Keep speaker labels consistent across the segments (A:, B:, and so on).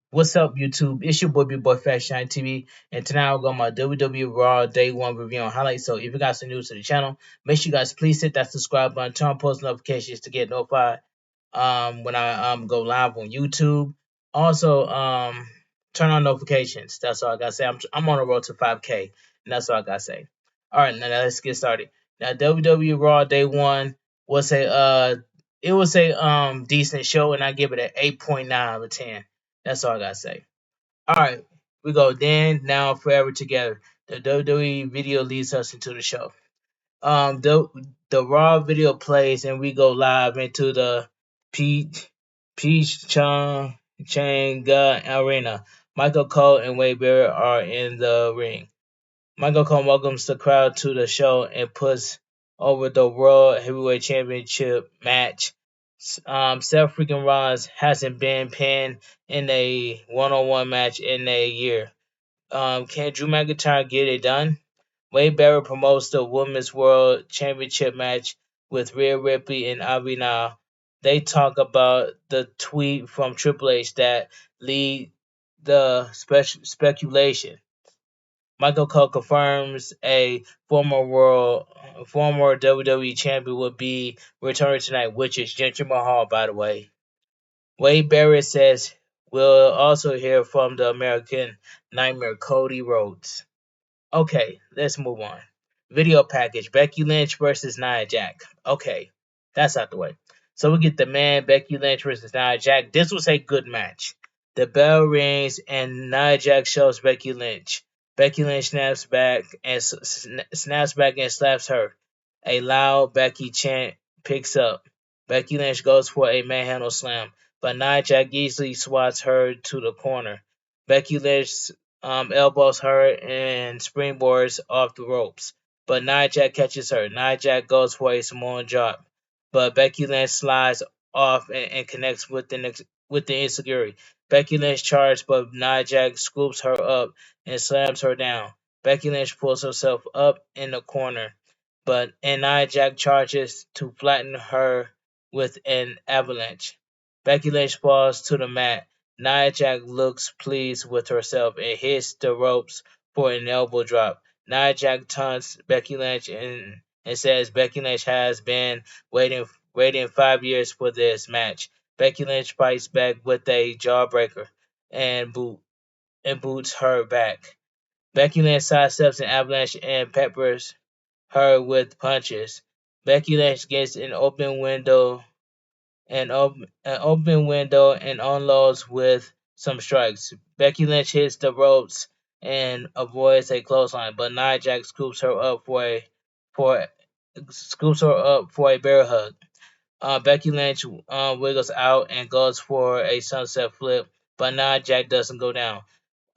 A: What's up, YouTube? It's your boy Bigboyfactsjonnytv, and tonight I'll go my WWE Raw Day 1 review and highlights. So if you guys are new to the channel, make sure you guys please hit that subscribe button, turn on post notifications to get notified when I go live on YouTube. Also, turn on notifications. That's all I gotta say. I'm on the road to 5K, and that's all I gotta say. All right, now let's get started. Now WWE Raw Day 1 was a decent show, and I give it an 8.9 out of 10. That's all I gotta say. All right, we go. Then, now, forever together. The WWE video leads us into the show. The Raw video plays, and we go live into the Peach Changa Arena. Michael Cole and Wade Barrett are in the ring. Michael Cole welcomes the crowd to the show and puts over the World Heavyweight Championship match. Seth freaking Rollins hasn't been pinned in a one-on-one match in a year. Can Drew McIntyre get it done? Wade Barrett promotes the Women's World Championship match with Rhea Ripley and Ivy Nile. They talk about the tweet from Triple H that lead the speculation. Michael Cole confirms a former WWE champion will be returning tonight, which is Jinder Mahal, by the way. Wade Barrett says we'll also hear from the American Nightmare, Cody Rhodes. Okay, let's move on. Video package: Becky Lynch versus Nia Jax. Okay, that's out the way. So we get the man Becky Lynch versus Nia Jax. This was a good match. The bell rings and Nia Jax shows Becky Lynch. Becky Lynch snaps back and slaps her. A loud Becky chant picks up. Becky Lynch goes for a manhandle slam, but Nia Jax easily swats her to the corner. Becky Lynch elbows her and springboards off the ropes, but Nia Jax catches her. Nia Jax goes for a Samoan drop, but Becky Lynch slides off and connects with the insecurity. Becky Lynch charges, but Nia Jax scoops her up and slams her down. Becky Lynch pulls herself up in the corner, but Nia Jax charges to flatten her with an avalanche. Becky Lynch falls to the mat. Nia Jax looks pleased with herself and hits the ropes for an elbow drop. Nia Jax taunts Becky Lynch and says Becky Lynch has been waiting 5 years for this match. Becky Lynch fights back with a jawbreaker and boots her back. Becky Lynch sidesteps an avalanche and peppers her with punches. Becky Lynch gets an open window and unloads with some strikes. Becky Lynch hits the ropes and avoids a clothesline, but Nia Jax for scoops her up for a bear hug. Becky Lynch wiggles out and goes for a sunset flip, but Nia Jax doesn't go down.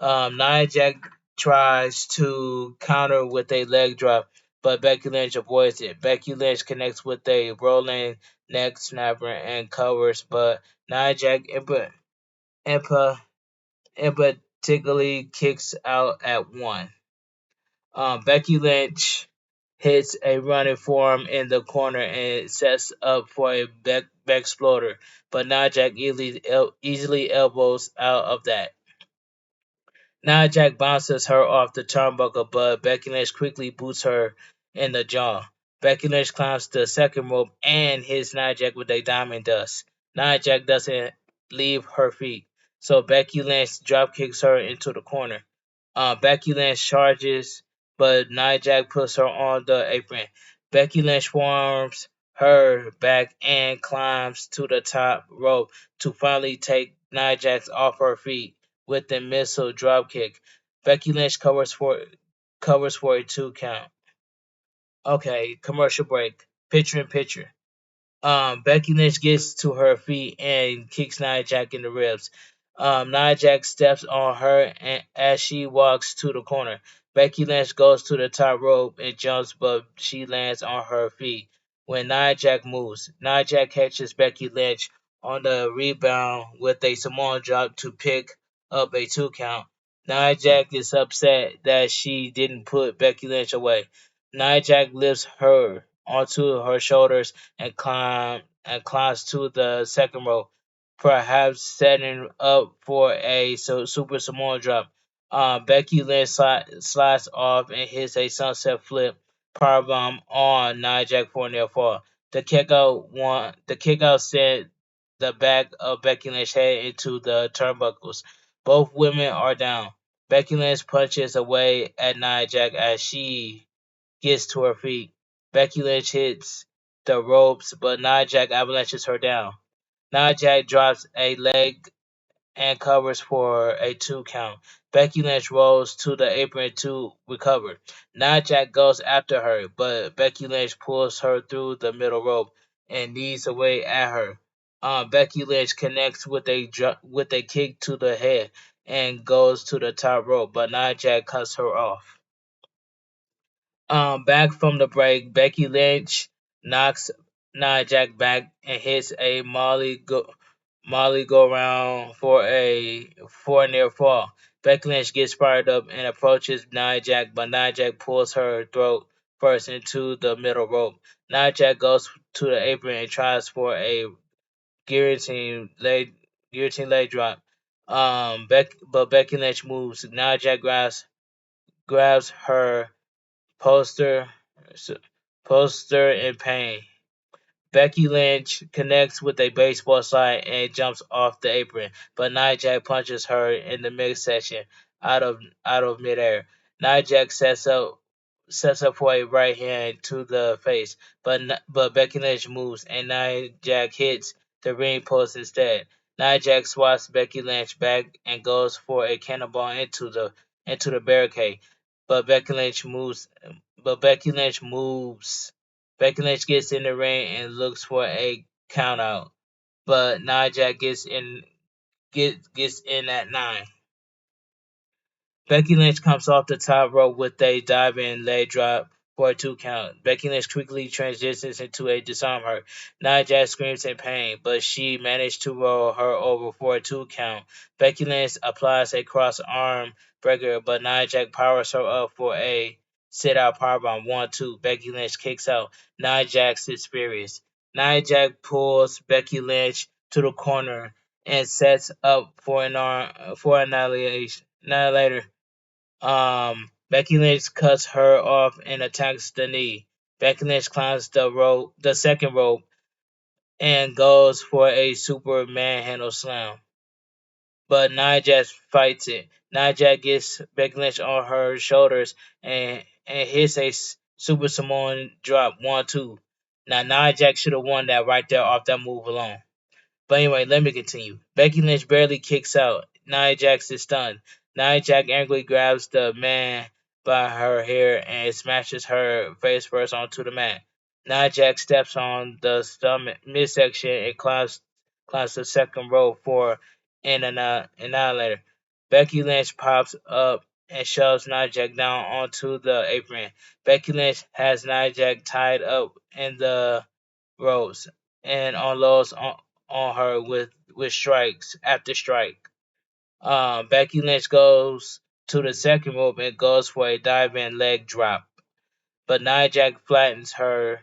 A: Nia Jax tries to counter with a leg drop, but Becky Lynch avoids it. Becky Lynch connects with a rolling neck snapper and covers, but Nia Jax empathetically kicks out at one. Becky Lynch hits a running forearm in the corner and sets up for a back exploder, but Nia Jax easily elbows out of that. Nia Jax bounces her off the turnbuckle, but Becky Lynch quickly boots her in the jaw. Becky Lynch climbs the second rope and hits Nia Jax with a diamond dust. Nia Jax doesn't leave her feet, so Becky Lynch dropkicks her into the corner. Becky Lynch charges, but Nia Jax puts her on the apron. Becky Lynch forms her back and climbs to the top rope to finally take Nia Jax off her feet with the missile dropkick. Becky Lynch covers for a 2 count. Okay, commercial break. Picture in picture. Becky Lynch gets to her feet and kicks Nia Jax in the ribs. Nia Jax steps on her as she walks to the corner. Becky Lynch goes to the top rope and jumps, but she lands on her feet. When Nia Jax moves, Nia Jax catches Becky Lynch on the rebound with a Samoan drop to pick up a 2 count. Nia Jax is upset that she didn't put Becky Lynch away. Nia Jax lifts her onto her shoulders and climbs to the second rope. perhaps setting up for a Super Samoan drop. Becky Lynch slides off and hits a sunset flip powerbomb on Nia Jax for a near fall. The kickout sent the back of Becky Lynch head into the turnbuckles. Both women are down. Becky Lynch punches away at Nia Jax as she gets to her feet. Becky Lynch hits the ropes, but Nia Jax avalanches her down. Nia Jax drops a leg and covers for a 2 count. Becky Lynch rolls to the apron to recover. Nia Jax goes after her, but Becky Lynch pulls her through the middle rope and knees away at her. Becky Lynch connects with a kick to the head and goes to the top rope, but Nia Jax cuts her off. Back from the break, Becky Lynch knocks Nia Jax back and hits a Molly go round for a near fall. Becky Lynch gets fired up and approaches Nia Jax, but Nia Jax pulls her throat first into the middle rope. Nia Jax goes to the apron and tries for a guillotine leg drop. But Becky Lynch moves. Nia Jax grabs her poster poster in pain. Becky Lynch connects with a baseball slide and jumps off the apron, but Nia Jax punches her in the midsection out of midair. Nia Jax sets up for a right hand to the face, but Becky Lynch moves and Nia Jax hits the ring post instead. Nia Jax swats Becky Lynch back and goes for a cannonball into the barricade, but Becky Lynch moves. But Becky Lynch moves. Becky Lynch gets in the ring and looks for a count out, but Nia Jax gets in at 9. Becky Lynch comes off the top rope with a diving leg drop for a 2 count. Becky Lynch quickly transitions into a disarm her. Nia Jax screams in pain, but she managed to roll her over for a 2 count. Becky Lynch applies a cross arm breaker, but Nia Jax powers her up for a sit out powerbomb 1-2. Becky Lynch kicks out. Nia Jax is furious. Nia Jax pulls Becky Lynch to the corner and sets up for an annihilator. Becky Lynch cuts her off and attacks the knee. Becky Lynch climbs the second rope, and goes for a super manhandle slam. But Nia Jax fights it. Nia Jax gets Becky Lynch on her shoulders and hits a super Samoan drop 1-2. Now Nia Jax should have won that right there off that move alone. But anyway, let me continue. Becky Lynch barely kicks out. Nia Jax is stunned. Nia Jax angrily grabs the man by her hair and smashes her face first onto the mat. Nia Jax steps on the stomach midsection and climbs the second rope for an annihilator. Becky Lynch pops up and shoves Nia Jax down onto the apron. Becky Lynch has Nia Jax tied up in the ropes and unloads on her with strikes after strike. Becky Lynch goes to the second rope and goes for a diving leg drop, but Nia Jax flattens her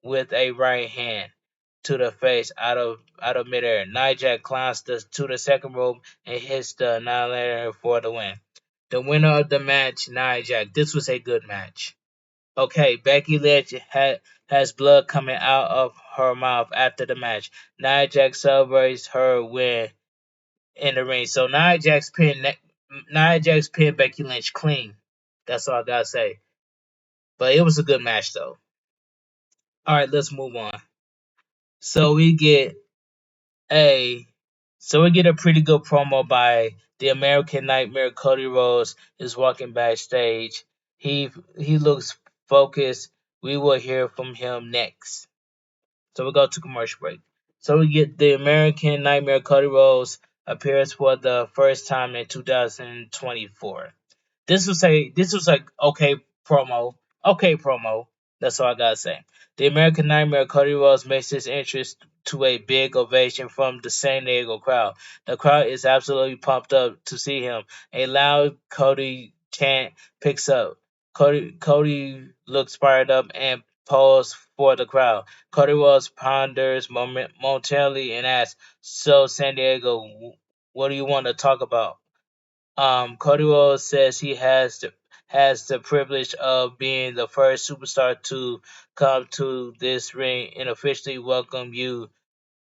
A: with a right hand to the face out of midair. Nia Jax climbs to the second rope and hits the annihilator for the win. The winner of the match, Nia Jax. This was a good match. Okay, Becky Lynch has blood coming out of her mouth after the match. Nia Jax celebrates her win in the ring. So Nia Jax pinned Becky Lynch clean. That's all I gotta say. But it was a good match though. All right, let's move on. So we get a we get a pretty good promo by the American Nightmare. Cody Rhodes is walking backstage. He looks focused. We will hear from him next. So we go to commercial break. So we get the American Nightmare. Cody Rhodes appears for the first time in 2024. This was like okay promo. That's all I gotta say. The American Nightmare. Cody Rhodes makes his entrance to a big ovation from the San Diego crowd. The crowd is absolutely pumped up to see him. A loud Cody chant picks up. Cody looks fired up and pose for the crowd. Cody Rhodes ponders momentarily and asks, "So, San Diego, what do you want to talk about?" Cody Rhodes says he has the privilege of being the first superstar to come to this ring and officially welcome you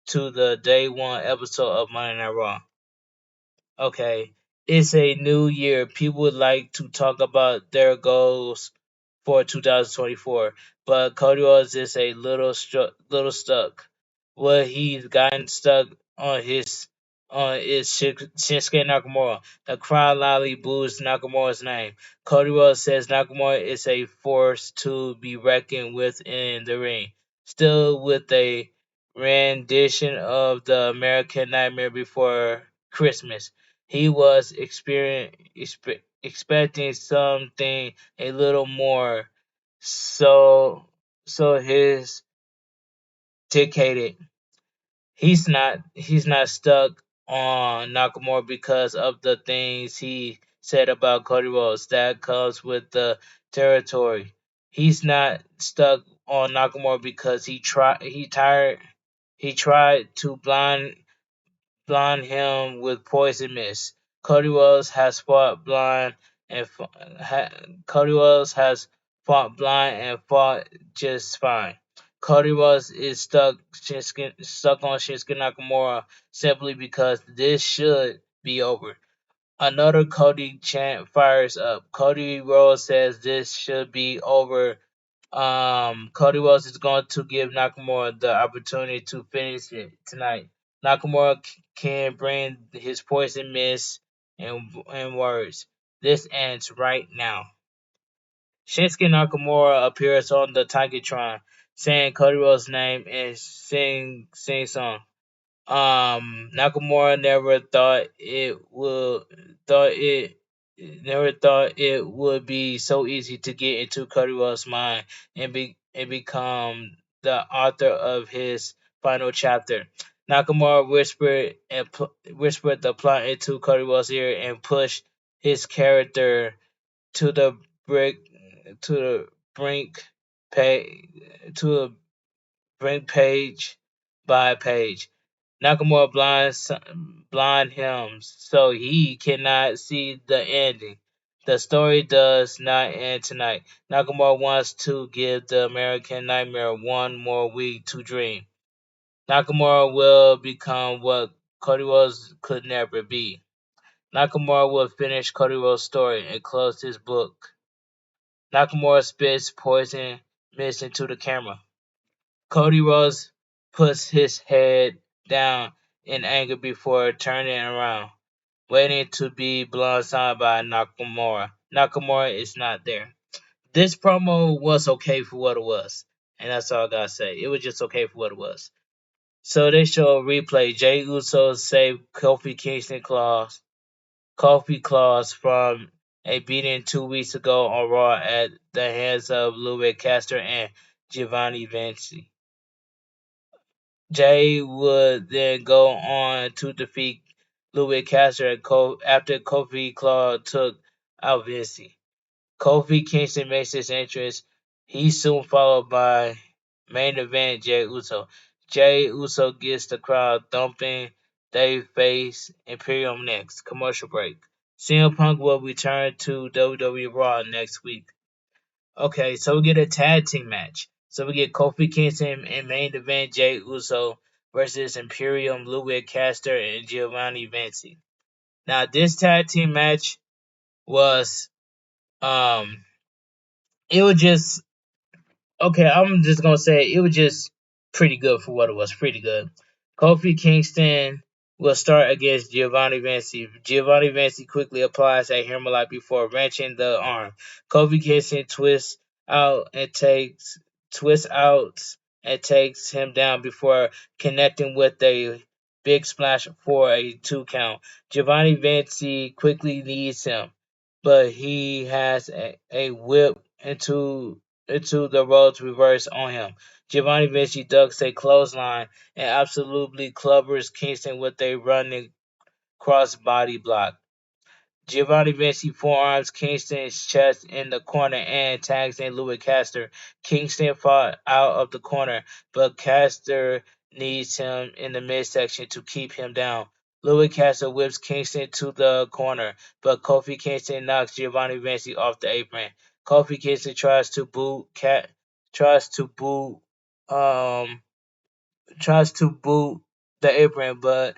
A: to the day one episode of Monday Night Raw. Okay, it's a new year. People would like to talk about their goals for 2024, but Cody Rhodes is a little stuck. Well, he's gotten stuck on his on is Shinsuke Nakamura. The crowd loudly boos Nakamura's name. Cody Rhodes says Nakamura is a force to be reckoned with in the ring. Still with a rendition of the American Nightmare Before Christmas. He was expecting something a little more. So his dictated. He's not stuck on Nakamura because of the things he said about Cody Rhodes. That comes with the territory. He's not stuck on Nakamura because he tried to blind him with poison mist. Cody Rhodes has fought blind and Cody Rhodes has fought blind and fought just fine. Cody Rhodes is stuck on Shinsuke Nakamura simply because this should be over. Another Cody chant fires up. Cody Rhodes says this should be over. Cody Rhodes is going to give Nakamura the opportunity to finish it tonight. Nakamura can bring his poison mist and words. This ends right now. Shinsuke Nakamura appears on the Titantron, saying Cody Rhodes' name and sing song. Nakamura thought it never thought it would be so easy to get into Cody Rhodes' mind and become the author of his final chapter. Nakamura whispered the plot into Cody Rhodes' ear and pushed his character to the brick to the brink page to the brink page by page. Nakamura blind him so he cannot see the ending. The story does not end tonight. Nakamura wants to give the American Nightmare one more week to dream. Nakamura will become what Cody Rhodes could never be. Nakamura will finish Cody Rhodes' story and close his book. Nakamura spits poison mist into the camera. Cody Rhodes puts his head down in anger before turning around, waiting to be blindsided by Nakamura. Nakamura is not there. This promo was okay for what it was, and that's all I gotta say. It was just okay for what it was. So they show a replay. Jey Uso saved Kofi Claus from a beating 2 weeks ago on Raw at the hands of Louis Caster and Giovanni Vinci. Jay would then go on to defeat Louis Caster after Kofi Claw took out Vinci. Kofi Kingston makes his entrance. He's soon followed by main event Jey Uso. Jey Uso gets the crowd thumping. They face Imperium next. Commercial break. CM Punk will return to WWE Raw next week. Okay, so we get a tag team match. So we get Kofi Kingston in main event Jey Uso versus Imperium Louis Caster and Giovanni Vinci. Now this tag team match was um it was just okay, I'm just gonna say it was just pretty good for what it was. Pretty good. Kofi Kingston will start against Giovanni Vinci. Giovanni Vinci quickly applies a hammerlock before wrenching the arm. Kofi Kingston twists out and takes him down before connecting with a big splash for a 2 count. Giovanni Vinci quickly leads him, but he has a whip into the Rhodes reverse on him. Giovanni Vinci ducks a clothesline and absolutely clubbers Kingston with a running crossbody block. Giovanni Vinci forearms Kingston's chest in the corner and tags in Louis Castor. Kingston fought out of the corner, but Castor needs him in the midsection to keep him down. Louis Castor whips Kingston to the corner, but Kofi Kingston knocks Giovanni Vinci off the apron. Kofi Kingston tries to boot um tries to boot the apron, but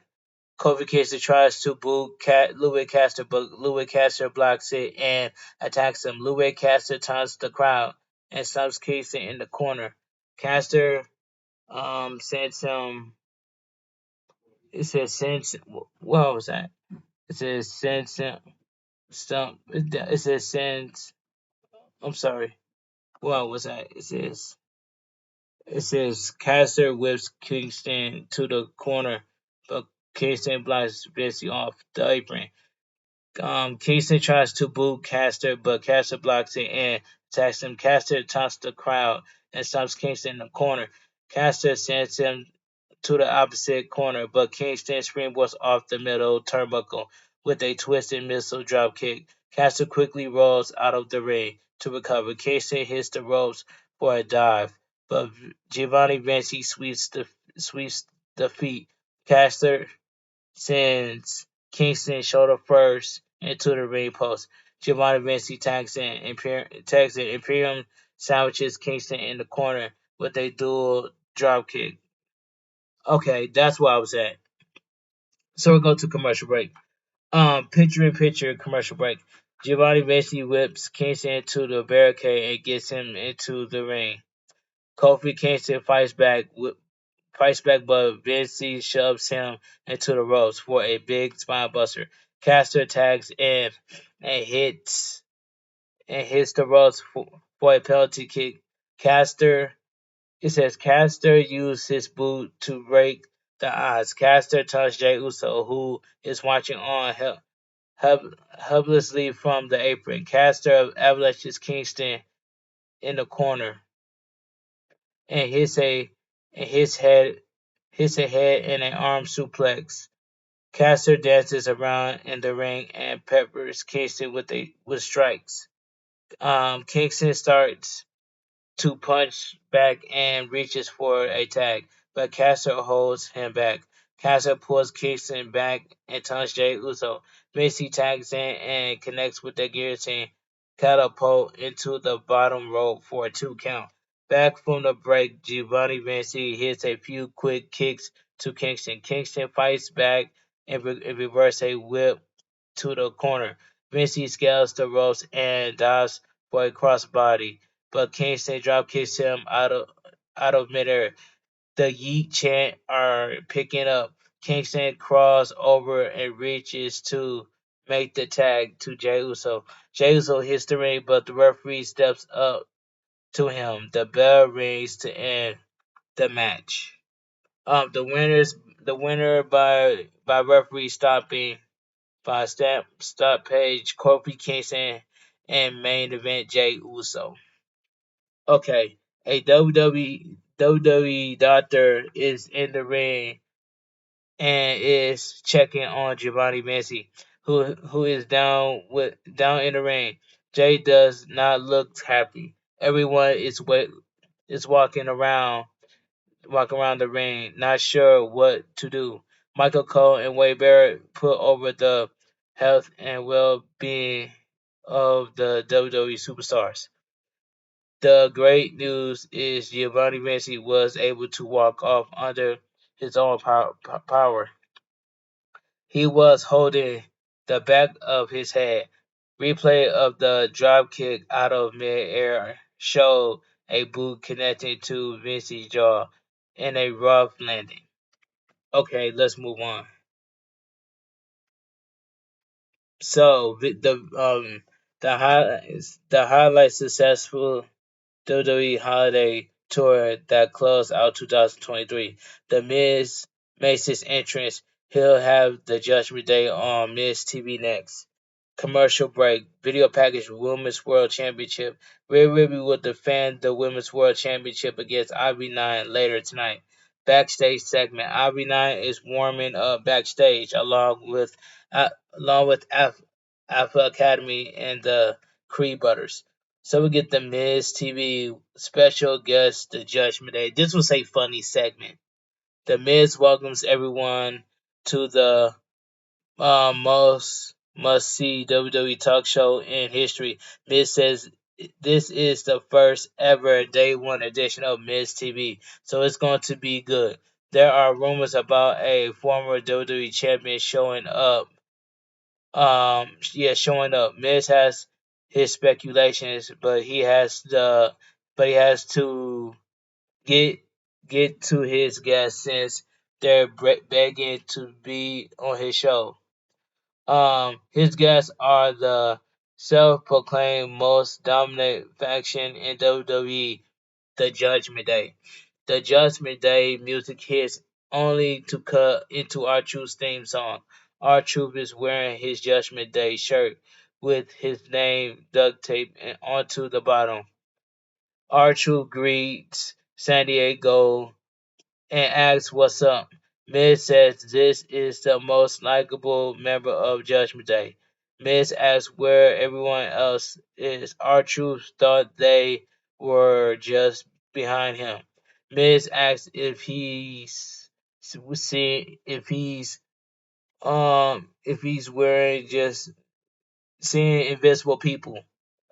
A: Kofi Kingston tries to boot Louis Castor, but Louis Castor blocks it and attacks him. Louis Castor taunts the crowd and stumps Kingston in the corner. Castor sends him. It says sends. What was that? It says sends him. Stump. It says sends. I'm sorry. What was that? It says Castor whips Kingston to the corner, but Kingston blocks Vinci off the apron. Kingston tries to boot Castor, but Castor blocks it and attacks him. Castor taunts the crowd and stops Kingston in the corner. Castor sends him to the opposite corner, but Kingston springboards off the middle turnbuckle with a twisted missile drop kick. Castor quickly rolls out of the ring to recover. Kingston hits the ropes for a dive, but Giovanni Vinci sweeps the feet. Castor sends Kingston shoulder first into the ring post. Giovanni Vinci tags in. Imperium sandwiches Kingston in the corner with a dual drop kick. Okay, that's where I was at. So we go to commercial break. Picture in picture commercial break. Giovanni Vinci whips Kingston into the barricade and gets him into the ring. Kofi Kingston fights back, but Vinci shoves him into the ropes for a big spine buster. Castor tags in and hits the ropes for a penalty kick. Castor It says Castor used his boot to break the odds. Castor touched Jey Uso, who is watching on helplessly from the apron. Castor avalanches Kingston in the corner and hits a head in an arm suplex. Castor dances around in the ring and peppers Kingston with strikes. Kingston starts to punch back and reaches for a tag, but Castor holds him back. Castor pulls Kingston back and taunts Jey Uso. Vinci tags in and connects with the guillotine catapult into the bottom rope for a 2 count. Back from the break, Giovanni Vinci hits a few quick kicks to Kingston. Kingston fights back and reverses a whip to the corner. Vinci scales the ropes and dives for a crossbody, but Kingston drop kicks him out of midair. The Yeet chant are picking up. Kingston crawls over and reaches to make the tag to Jey Uso. Jey Uso hits the ring, but the referee steps up to him. The bell rings to end the match. The winner by referee stopping by stoppage Kofi Kingston and main event Jey Uso. Okay, a WWE doctor is in the ring and is checking on Giovanni Vinci, who is down in the ring. Jay does not look happy. Everyone is walking around the ring, not sure what to do. Michael Cole and Wade Barrett put over the health and well-being of the WWE superstars. The great news is Giovanni Vinci was able to walk off under his own power. He was holding the back of his head. Replay of the drop kick out of mid-air showed a boot connecting to Vinci's jaw in a rough landing. Okay, let's move on. So the highlight successful WWE Holiday Tour that closed out 2023. The Miz makes his entrance. He'll have the Judgment Day on Miz TV next. Commercial break. Video package Women's World Championship. Rhea Ripley will defend the Women's World Championship against Ivy9 later tonight. Backstage segment. Ivy9 is warming up backstage along with Alpha Academy, and the Creed Brothers. So we get the Miz TV special guest, the Judgment Day. This was a funny segment. The Miz welcomes everyone to the most must see WWE talk show in history. Miz says this is the first ever day one edition of Miz TV, so it's going to be good. There are rumors about a former WWE champion showing up. Showing up. Miz has his speculations, but he has to get get to his guests since they're begging to be on his show. His guests are the self-proclaimed most dominant faction in WWE, the Judgment Day. The Judgment Day music hits only to cut into R-Truth's theme song. R-Truth is wearing his Judgment Day shirt with his name duct taped onto the bottom. R-Truth greets San Diego and asks what's up. Miz says this is the most likable member of Judgment Day. Miz asks where everyone else is. R-Truth thought they were just behind him. Miz asks if he's wearing just seeing invisible people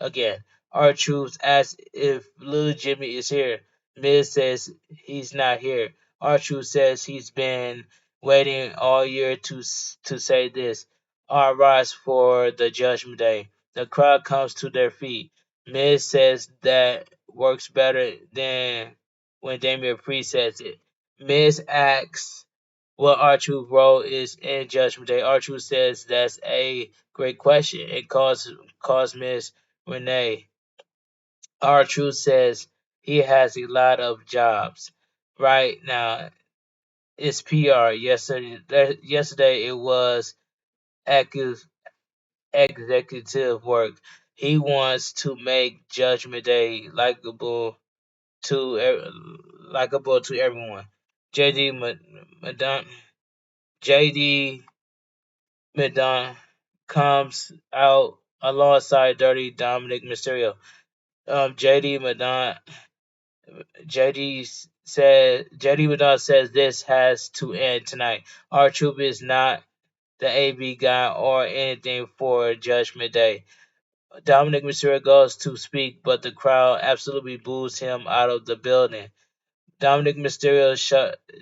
A: again. R-Truth asks if Little Jimmy is here. Miz says he's not here. R-Truth says he's been waiting all year to say this. R rise for the Judgment Day. The crowd comes to their feet. Miz says that works better than when Damian Priest says it. Miz asks what R-Truth's role is in Judgment Day. R-Truth says that's a great question. It calls Miss Renee. R-Truth says he has a lot of jobs. Right now, it's PR. Yesterday it was executive work. He wants to make Judgment Day likable to everyone. JD Madon JD Madon comes out alongside Dirty Dominic Mysterio. JD Madon says this has to end tonight. R-Truth is not the AV guy or anything for Judgment Day. Dominic Mysterio goes to speak, but the crowd absolutely boos him out of the building. Dominic Mysterio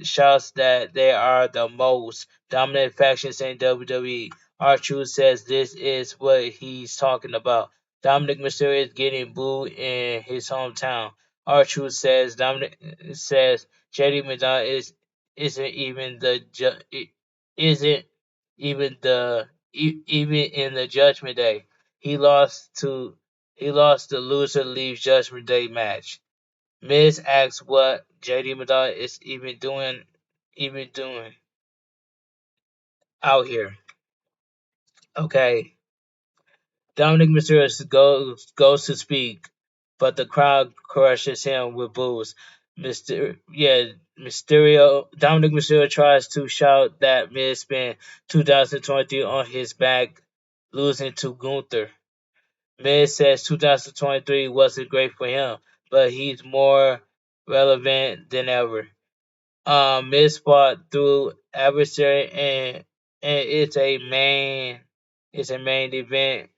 A: shouts that they are the most dominant factions in WWE. R-Truth says this is what he's talking about. Dominic Mysterio is getting booed in his hometown. R-Truth says JD McDonald isn't even isn't even in the Judgment Day. He lost the loser leaves Judgment Day match. Miz asks what JD Madonna is even doing out here. Okay. Dominic Mysterio goes to speak, but the crowd crushes him with boos. Dominic Mysterio tries to shout that Miz spent 2023 on his back, losing to Gunther. Miz says 2023 wasn't great for him, but he's more relevant than ever. Miz fought through adversary and it's a main event.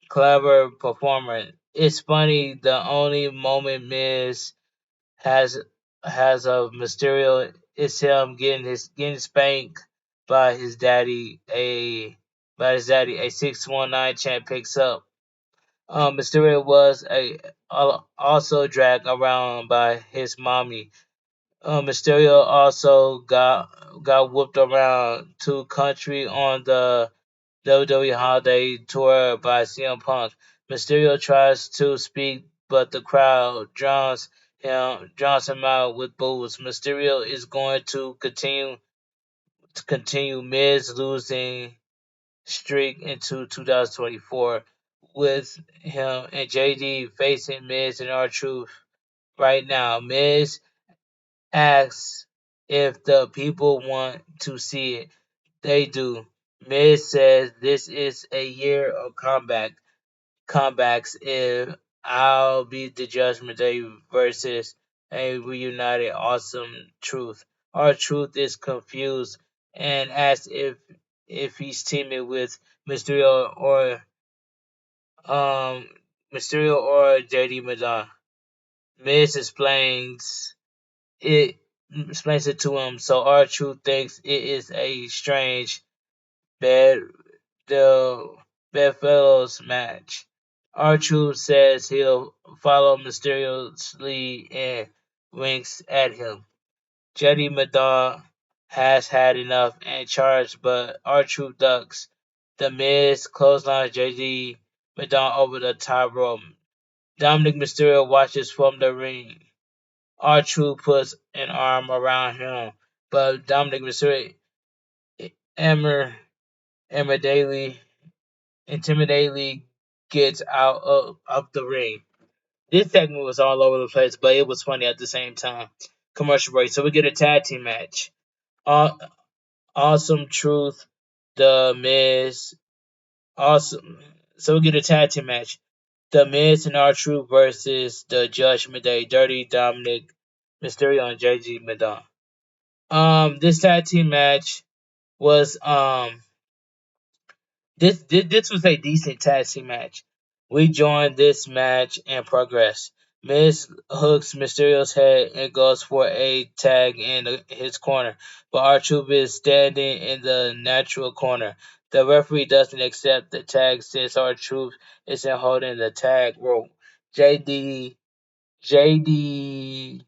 A: Clever performer. It's funny the only moment Miz has has of Mysterio is him getting spanked by his daddy. A 619 champ picks up. Mysterio was also dragged around by his mommy. Mysterio also got whooped around to country on the WWE Holiday Tour by CM Punk. Mysterio tries to speak, but the crowd drowns him out with boos. Mysterio is going to continue Miz losing streak into 2024 with him and JD facing Miz and R-Truth right now. Miz asks if the people want to see it. They do. Miz says this is a year of comebacks if I'll be the Judgment Day versus a reunited Awesome Truth. Our Truth is confused and asks if he's teaming with Mysterio or um JD Madonna. Miz it explains it to him, so our Truth thinks it is a strange bad the Bedfellows match. R-Truth says he'll follow Mysterio's lead and winks at him. Jetty Madar has had enough and charged, but R-Truth ducks. The Miz clotheslines JD Madar over the top rope. Dominic Mysterio watches from the ring. R-Truth puts an arm around him, but Dominic Mysterio Emmer Daily intimidatingly gets out of the ring. This segment was all over the place, but it was funny at the same time. Commercial break. So we get a tag team match. Aw- awesome Truth, The Miz. Awesome. So we get a tag team match. The Miz and R-Truth versus the Judgment Day, Dirty Dominic Mysterio and JG Madon. This tag team match was this was a decent tag team match. We joined this match and progress. Miz hooks Mysterio's head and goes for a tag in his corner, but R-Truth is standing in the natural corner. The referee doesn't accept the tag since R-Truth isn't holding the tag rope. JD JD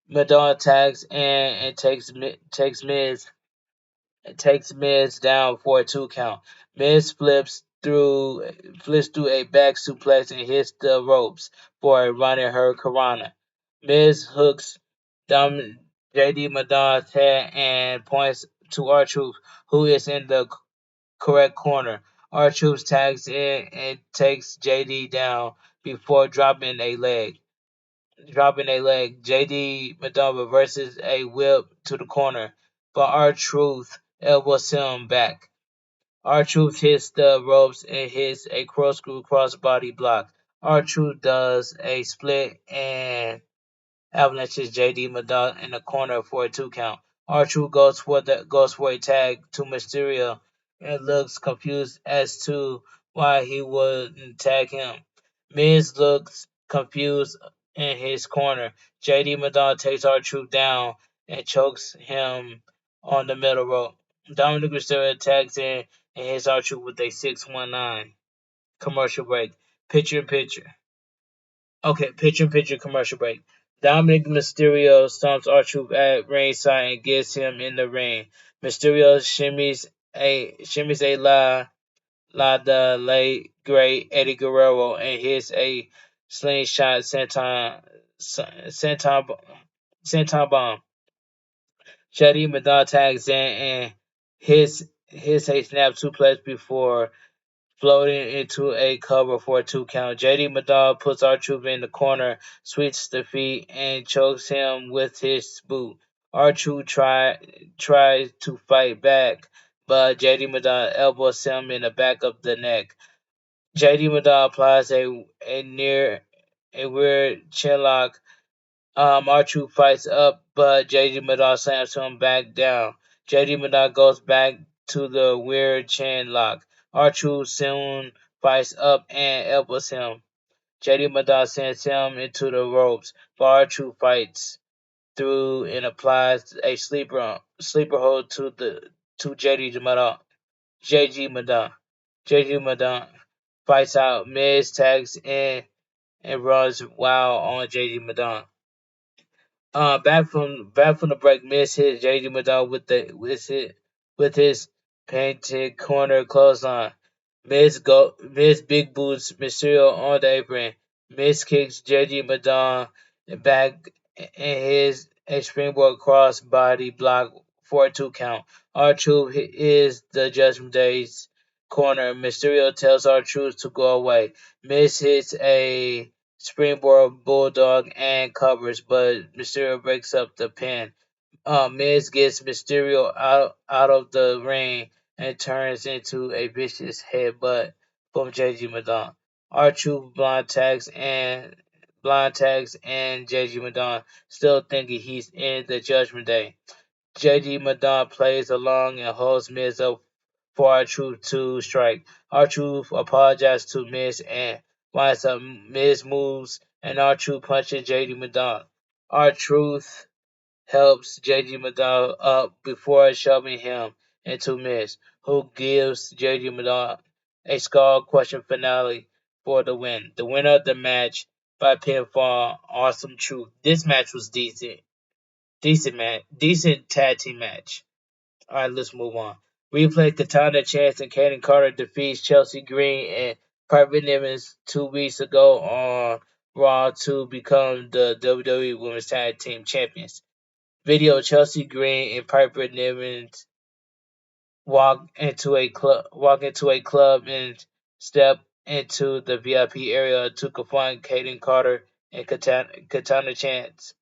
A: Madonna tags and takes Miz down for a 2 count. Miz flips through a back suplex and hits the ropes for a running hurricanrana. Miz hooks Dom, JD Madonna's head and points to R-Truth, who is in the correct corner. R-Truth tags in and takes JD down before dropping a leg. JD Madonna reverses a whip to the corner, but R-Truth elbows him back. R-Truth hits the ropes and hits a corkscrew crossbody block. R-Truth does a split and avalanches JD Madonna in the corner for a 2 count. R-Truth goes for a tag to Mysterio and looks confused as to why he wouldn't tag him. Miz looks confused in his corner. JD Madonna takes R-Truth down and chokes him on the middle rope. Dominic Mysterio tags in and hits R-Truth with a 619. Commercial break. Picture in picture. Okay, picture in picture commercial break. Dominic Mysterio stomps R-Truth at ringside and gets him in the ring. Mysterio shimmies a the late great Eddie Guerrero and hits a slingshot senton bomb. Shady Madonna tags in and hits a snap suplex before floating into a cover for a 2 count. JD Madonna puts R-Truth in the corner, sweeps the feet, and chokes him with his boot. R-Truth tries to fight back, but JD Madonna elbows him in the back of the neck. JD Madonna applies a weird chinlock. R-Truth fights up, but JD Madonna slams him back down. JD Madonna goes back to the weird chin lock. R-Truth soon fights up and elbows him. JD Madonna sends him into the ropes, but R-Truth fights through and applies a sleeper hold to JG Madonna. JG Madonna fights out. Miz tags in and runs wild on JG Madonna. Back from the break, Miz hit JD Madonna with his painted corner clothesline. Miz big boots Mysterio on the apron. Miz kicks JD Madonna back and his a springboard cross body block for a 2 count. R-Truth is the Judgment Day's corner. Mysterio tells R-Truth to go away. Miz hits a springboard bulldog and covers, but Mysterio breaks up the pin. Miz gets Mysterio out of the ring and turns into a vicious headbutt from JG Madon. R-Truth blind tags and JG Madon, still thinking he's in the Judgment Day. JG Madon plays along and holds Miz up for R-Truth to strike. R-Truth apologizes to Miz and winds up Miz moves and R-Truth punches JD Madon. R-Truth helps JD Madon up before shoving him into Miz, who gives JD Madon a skull question finale for the win. The winner of the match by pinfall, Awesome Truth. This match was decent. Decent tag team match. Alright, let's move on. Replay Katana Chance and Kaden Carter defeats Chelsea Green and Private Evans 2 weeks ago on Raw to become the WWE Women's Tag Team Champions. Video Chelsea Green and Piper Niven walk into a club and step into the VIP area to confront Kaden Carter and Katana Chance.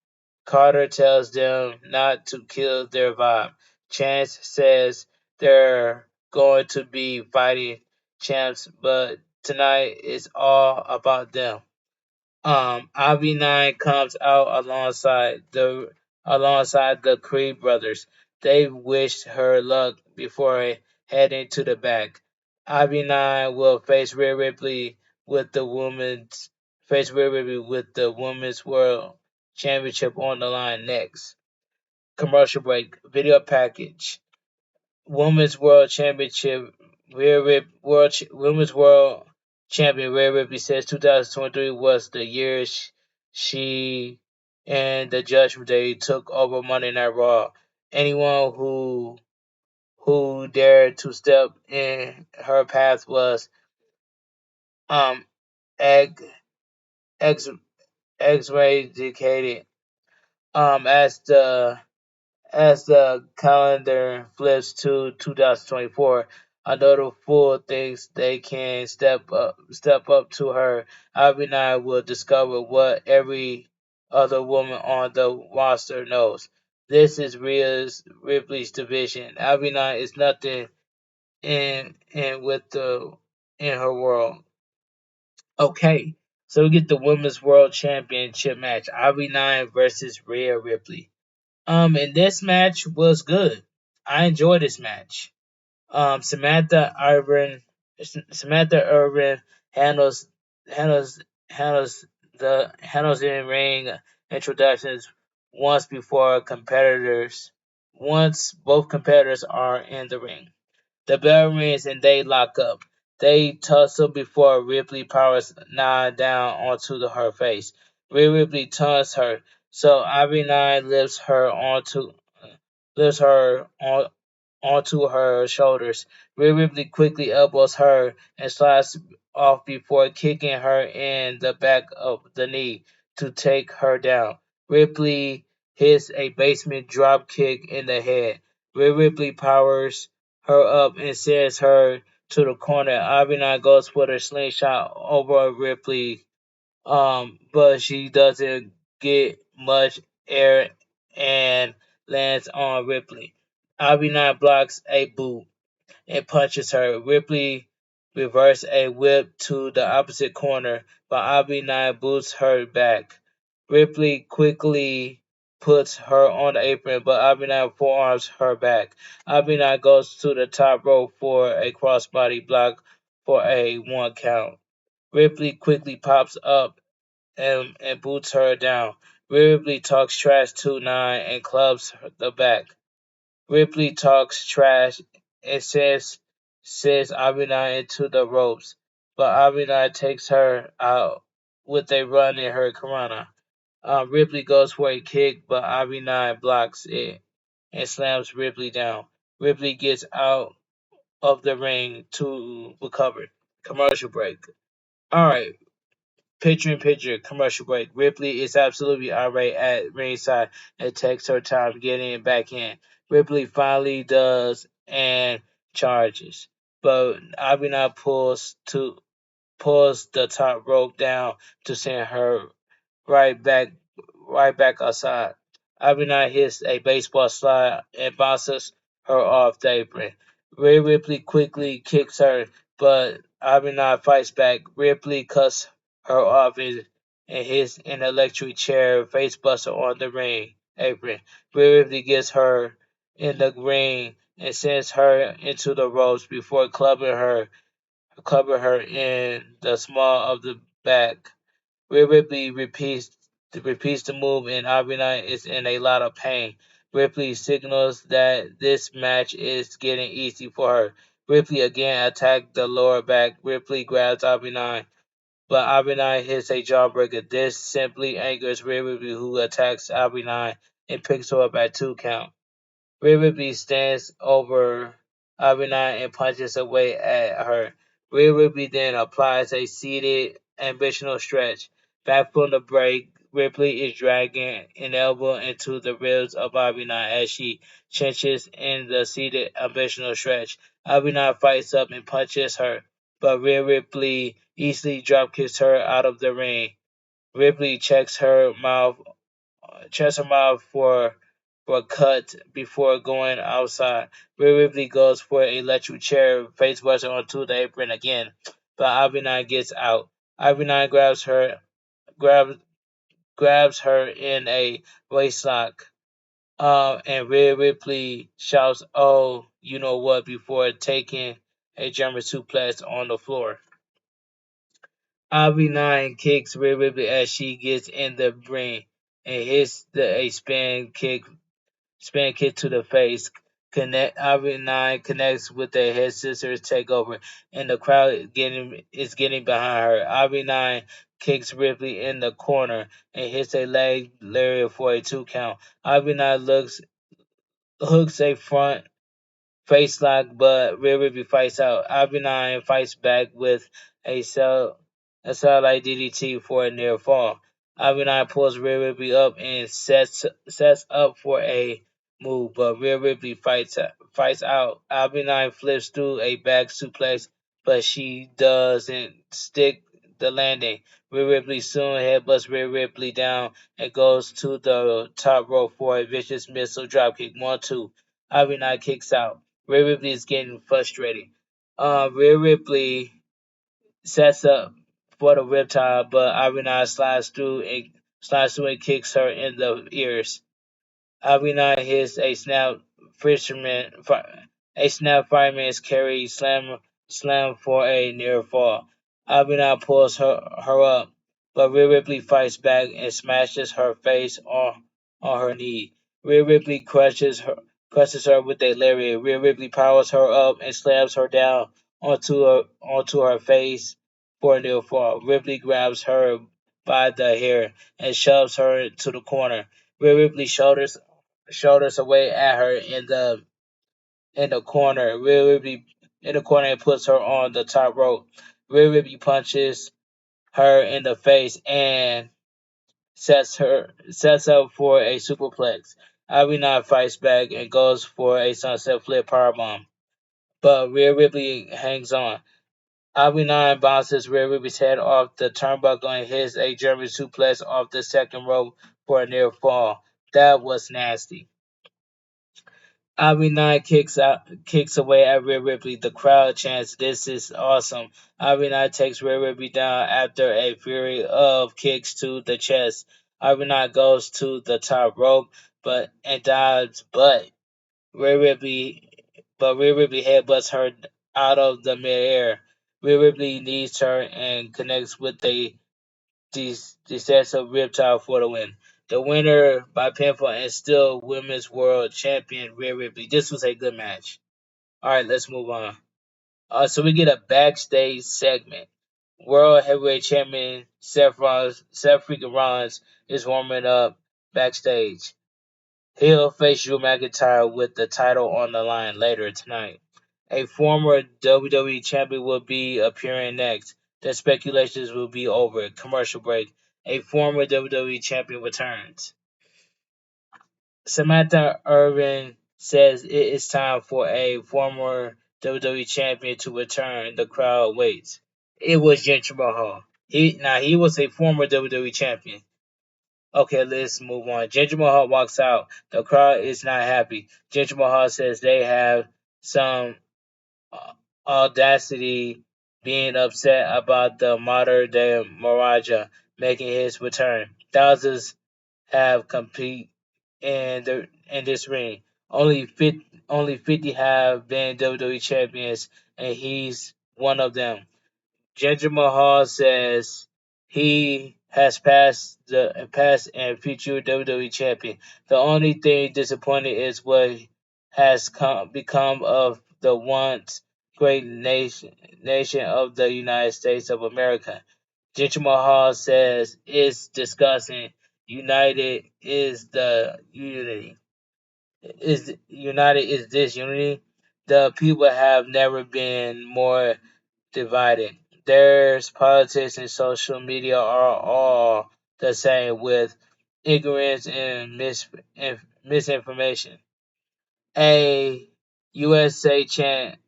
A: Carter tells them not to kill their vibe. Chance says they're going to be fighting champs, but tonight is all about them. Avi9 comes out alongside the Creed brothers. They wish her luck before heading to the back. Avi9 will face Rhea Ripley with the Women's World Championship on the line next. Commercial break. Video package. Women's World Championship. Women's World Champion Rhea Ripley says 2023 was the year she and the Judgment Day took over Monday Night Raw. Anyone who dared to step in her path was um ex ex eradicated. As the calendar flips to 2024, another fool thinks they can step up to her. Avi9 will discover what every other woman on the roster knows. This is Ripley's division. Avi9 is nothing in her world. Okay, so we get the Women's World Championship match. Avi9 versus Rhea Ripley. And this match was good. I enjoyed this match. Samantha Irvin handles handles handles in ring introductions once both competitors are in the ring. The bell rings and they lock up. They tussle before Ripley powers Nia down onto her face. Ripley taunts her, so Ivy9 lifts her onto her shoulders. Ripley quickly elbows her and slides off before kicking her in the back of the knee to take her down. Ripley hits a basement drop kick in the head. Ripley powers her up and sends her to the corner. Ivy9 goes for the slingshot over Ripley, but she doesn't get much air and lands on Ripley. Ivy9 blocks a boot and punches her. Ripley reverses a whip to the opposite corner, but Ivy9 boots her back. Ripley quickly puts her on the apron, but Ivy9 forearms her back. Ivy9 goes to the top rope for a crossbody block for a 1 count. Ripley quickly pops up and boots her down. Ripley talks trash to Nine and clubs the back. Ripley talks trash and says Abinai into the ropes, but Abinai takes her out with a run in her Karana. Ripley goes for a kick, but Abinai blocks it and slams Ripley down. Ripley gets out of the ring to recover. Commercial break. Alright, picture in picture, commercial break. Ripley is absolutely irate at ringside and takes her time getting back in. Ripley finally does and charges, but Abinah pulls the top rope down to send her right back outside. Abinah hits a baseball slide and bounces her off the apron. Rhea Ripley quickly kicks her, but Abinai fights back. Ripley cuts her off and hits an electric chair facebuster on the ring apron. Rhea Ripley gets her in the ring and sends her into the ropes before clubbing her in the small of the back. Rhea Ripley repeats the move, and Abinai is in a lot of pain. Ripley signals that this match is getting easy for her. Ripley again attacks the lower back. Ripley grabs Abinai, but Abinai hits a jawbreaker. This simply angers Rhea Ripley, who attacks Abinai and picks her up at 2 count. Rhea Ripley stands over Abinai and punches away at her. Rhea Ripley then applies a seated ambitional stretch. Back from the break, Ripley is dragging an elbow into the ribs of Abinai as she cinches in the seated ambitional stretch. Abinai fights up and punches her, but Rhea Ripley easily dropkicks her out of the ring. Ripley checks her mouth for a cut before going outside. Rhea Ripley goes for an electric chair face buster onto the apron again, but Abinai gets out. Abinai grabs grabs her in a waistlock. And Rhea Ripley shouts, "Oh, you know what?" before taking a German suplex on the floor. Abinai kicks Rhea Ripley as she gets in the ring and hits a spin kick to the face. Avi9 connects with a head scissors takeover, and the crowd is getting behind her. Avi9 kicks Ripley in the corner and hits a leg lariat for a 2 count. Avi9 hooks a front face lock, but Rhea Ripley fights out. Avi9 fights back with a cell a satellite DDT for a near fall. Avi9 pulls Rhea Ripley up and sets up for a move, but Rhea Ripley fights out. Avi9 flips through a back suplex, but she doesn't stick the landing. Rhea Ripley soon headbutts Rhea Ripley down and goes to the top rope for a vicious missile dropkick. 1-2. Avi9 kicks out. Rhea Ripley is getting frustrated. Rhea Ripley sets up for the riptide, but Arena slides through and kicks her in the ears. Arena hits a snap fireman's carry slam for a near fall. Arena pulls her up, but Rhea Ripley fights back and smashes her face on her knee. Rhea Ripley crushes her with a lariat. Rhea Ripley powers her up and slams her down onto her face for a near fall. Ripley grabs her by the hair and shoves her to the corner. Rhea Ripley shoulders away at her in the corner. Rhea Ripley in the corner and puts her on the top rope. Rhea Ripley punches her in the face and sets up for a superplex. Arena fights back and goes for a sunset flip powerbomb, but Rhea Ripley hangs on. Avi9 bounces Rhea Ripley's head off the turnbuckle and hits a German suplex off the second rope for a near fall. That was nasty. Avi9 kicks away at Rhea Ripley. The crowd chants, "This is awesome." Avi9 takes Rhea Ripley down after a flurry of kicks to the chest. Avi9 goes to the top rope and dives, Rhea Ripley Rhea Ripley headbutts her out of the midair. Rhea Ripley knees her and connects with a decisive riptide for the win. The winner by pinfall and still Women's World Champion Rhea Ripley. This was a good match. All right, let's move on. So we get a backstage segment. World Heavyweight Champion Seth freaking Rollins is warming up backstage. He'll face Drew McIntyre with the title on the line later tonight. A former WWE champion will be appearing next. The speculations will be over. Commercial break. A former WWE champion returns. Samantha Irvin says it is time for a former WWE champion to return. The crowd waits. It was Jinder Mahal. He was a former WWE champion. Okay, let's move on. Jinder Mahal walks out. The crowd is not happy. Jinder Mahal says they have some audacity being upset about the modern day Maharaja making his return. Thousands have compete in this ring. Only 50 have been WWE champions, and he's one of them. Jinder Mahal says he has past and future WWE champion. The only thing disappointing is what has become of the once great nation of the United States of America. Jinder Mahal says it's disgusting. United is the unity. Is united is this unity? The people have never been more divided. There's politics and social media are all the same with ignorance and misinformation. A USA chant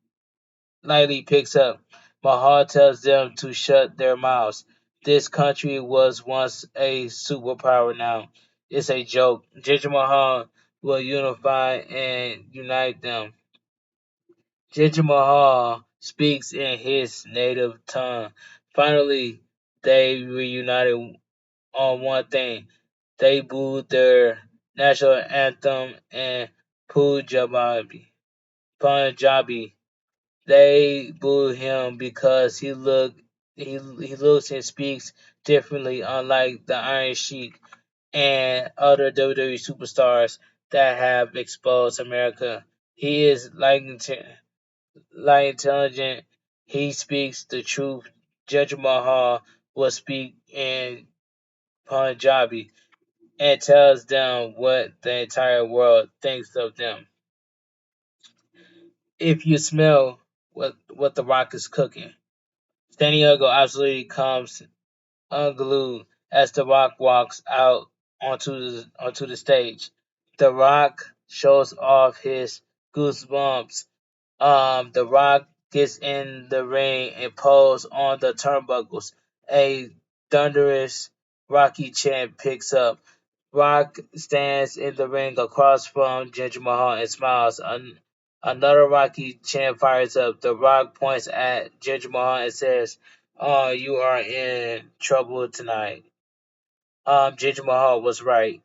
A: lightly picks up. Mahal tells them to shut their mouths. This country was once a superpower now. It's a joke. Ginger Mahal will unify and unite them. Ginger Mahal speaks in his native tongue. Finally, they reunited on one thing. They booed their national anthem and Punjabi. They booed him because he looks and speaks differently, unlike the Iron Sheik and other WWE superstars that have exposed America. He is like intelligent. He speaks the truth. Judge Mahal will speak in Punjabi and tells them what the entire world thinks of them. If you smell what the Rock is cooking, San Diego absolutely comes unglued as the Rock walks out onto the stage. The Rock shows off his goosebumps. The Rock gets in the ring and pulls on the turnbuckles. A thunderous Rocky chant picks up. Rock stands in the ring across from Ginger Mahal and smiles. Another Rocky chant fires up. The Rock points at Ginger Mahal and says, "Oh, you are in trouble tonight." Ginger Mahal was right.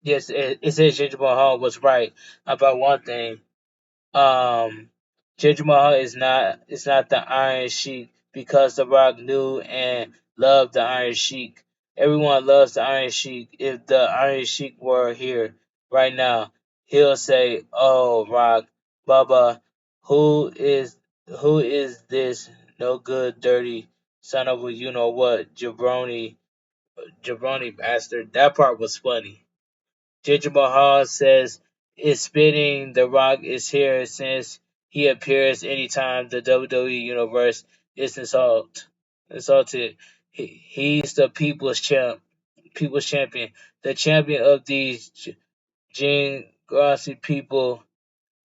A: Yes, it says Ginger Mahal was right about one thing. Um, Ginger Mahal is not the Iron Sheik because The Rock knew and loved the Iron Sheik. Everyone loves the Iron Sheik. If the Iron Sheik were here right now, he'll say, "Oh, Rock, Bubba, who is this no good, dirty son of a you know what, jabroni bastard." That part was funny. Ginger Mahal says it's spitting the Rock is here since he appears anytime the WWE universe is insulted. He's the people's champion, the champion of these Jing Grassi people.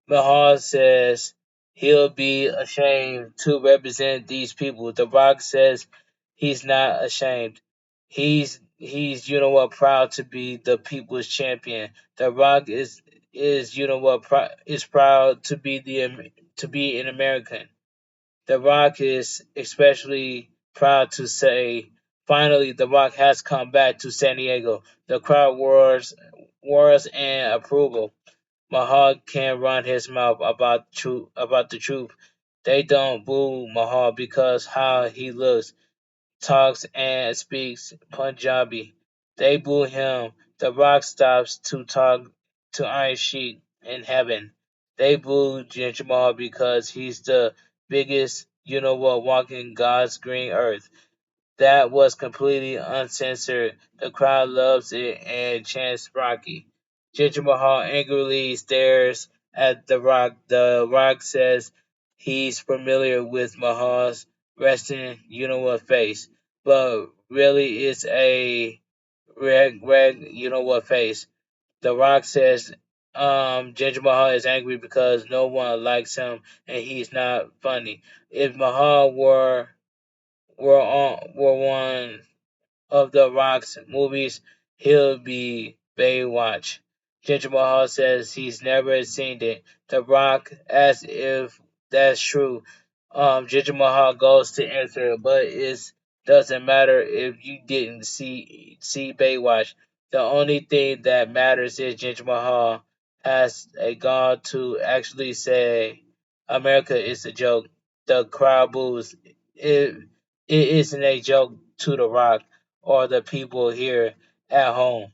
A: Mahal says he'll be ashamed to represent these people. The Rock says he's not ashamed. He's proud to be the people's champion. The Rock is is proud to be to be an American. The Rock is especially proud to say finally The Rock has come back to San Diego. The crowd roars and approval. Mahal can't run his mouth about the truth. They don't boo Mahal because how he looks, talks, and speaks Punjabi. They boo him. The Rock stops to talk to Iron Sheik in heaven. They boo Ginger Mahal because he's the biggest, walking God's green earth. That was completely uncensored. The crowd loves it and chants Rocky. Ginger Mahal angrily stares at The Rock. The Rock says he's familiar with Mahal's resting face, but really it's a red face. The Rock says Ginger Mahal is angry because no one likes him and he's not funny. If Mahal were one of the Rock's movies, he'll be Baywatch. Ginger Mahal says he's never seen it. The Rock asks if that's true. Jinder Mahal goes to answer, but it doesn't matter if you didn't see Baywatch. The only thing that matters is Jinder Mahal has a gone to actually say America is a joke. The crowd boos. It it isn't a joke to The Rock or the people here at home.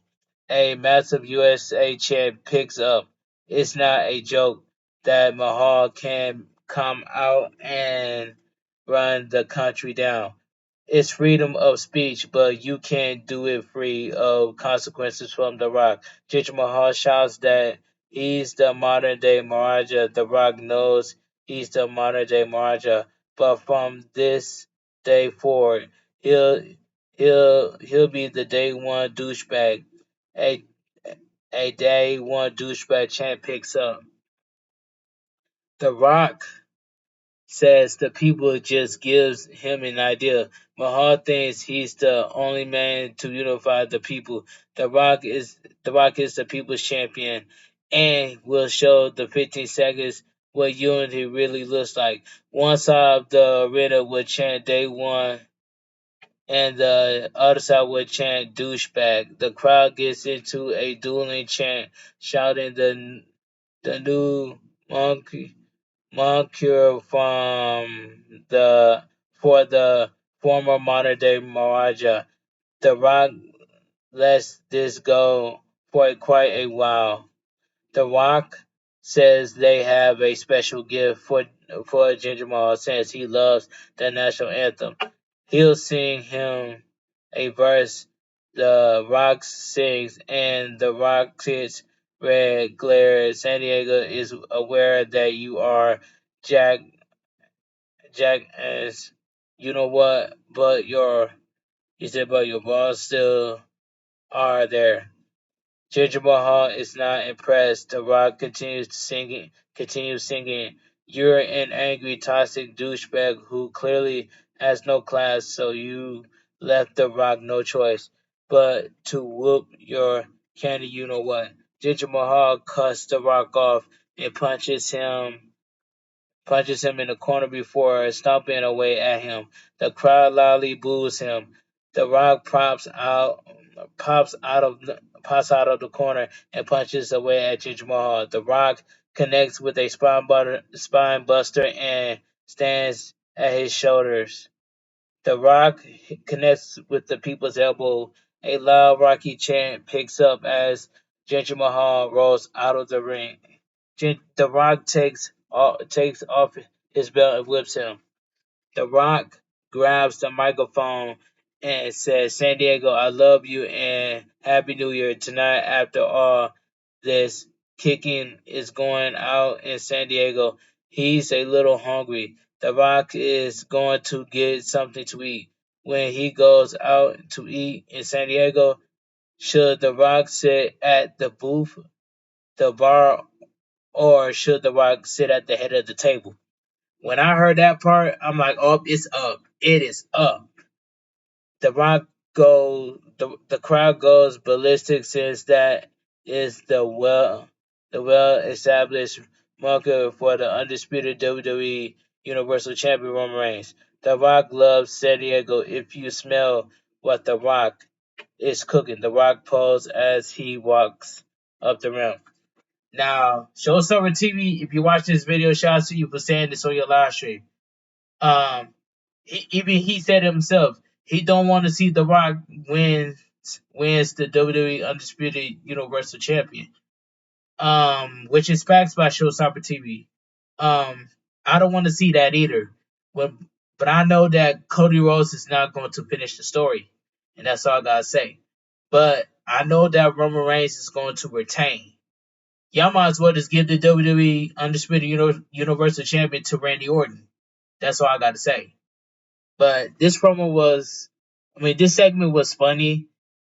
A: A massive USA champ picks up. It's not a joke that Mahal can come out and run the country down. It's freedom of speech, but you can't do it free of consequences from The Rock. Ginger Mahal shouts that he's the modern day Maharaja. The Rock knows he's the modern day Maharaja, but from this day forward, he'll he'll be the day one douchebag. A a day one douchebag champ picks up. The Rock says the people just gives him an idea. Mahal thinks he's the only man to unify the people. The Rock is the people's champion and will show the 15 seconds what unity really looks like. One side of the arena would chant day one and the other side would chant douchebag. The crowd gets into a dueling chant, shouting the new monkey Moncure from the for the former modern day Maharaja. The Rock lets this go for quite a while. The Rock says they have a special gift for Ginger Mahal since he loves the national anthem. He'll sing him a verse. The Rock sings, and the Rock hits red glare. San Diego is aware that you are Jack. Jack as you know what, but your balls still are there. Ginger Mahal is not impressed. The Rock continues singing. You're an angry, toxic douchebag who clearly has no class, so you left The Rock no choice but to whoop your candy you know what. Ginger Mahal cuts The Rock off and punches him in the corner before stomping away at him. The crowd loudly boos him. The Rock pops out of the corner and punches away at Ginger Mahal. The Rock connects with a spine buster and stands at his shoulders. The Rock connects with the people's elbow. A loud Rocky chant picks up as Ginger Mahal rolls out of the ring. The Rock takes off his belt and whips him. The Rock grabs the microphone and says, San Diego, I love you and Happy New Year. Tonight, after all this kicking is going out in San Diego, he's a little hungry. The Rock is going to get something to eat. When he goes out to eat in San Diego, should The Rock sit at the booth, the bar, or should The Rock sit at the head of the table? When I heard that part, I'm like, oh, it's up. It is up. The Rock the crowd goes ballistic since that is the well established marker for the undisputed WWE Universal Champion Roman Reigns. The Rock loves San Diego. If you smell what The Rock is cooking, The Rock pulls as he walks up the ramp. Now, Showstopper TV, if you watch this video, shout out to you for saying this on your live stream. Um, even he said himself he don't want to see The Rock wins the WWE Undisputed Universal Champion. Which is facts by Showstopper TV. I don't want to see that either. But I know that Cody Rhodes is not going to finish the story, and that's all I gotta say. But I know that Roman Reigns is going to retain. Y'all might as well just give the WWE Undisputed Universal Champion to Randy Orton. That's all I got to say. But this segment was funny.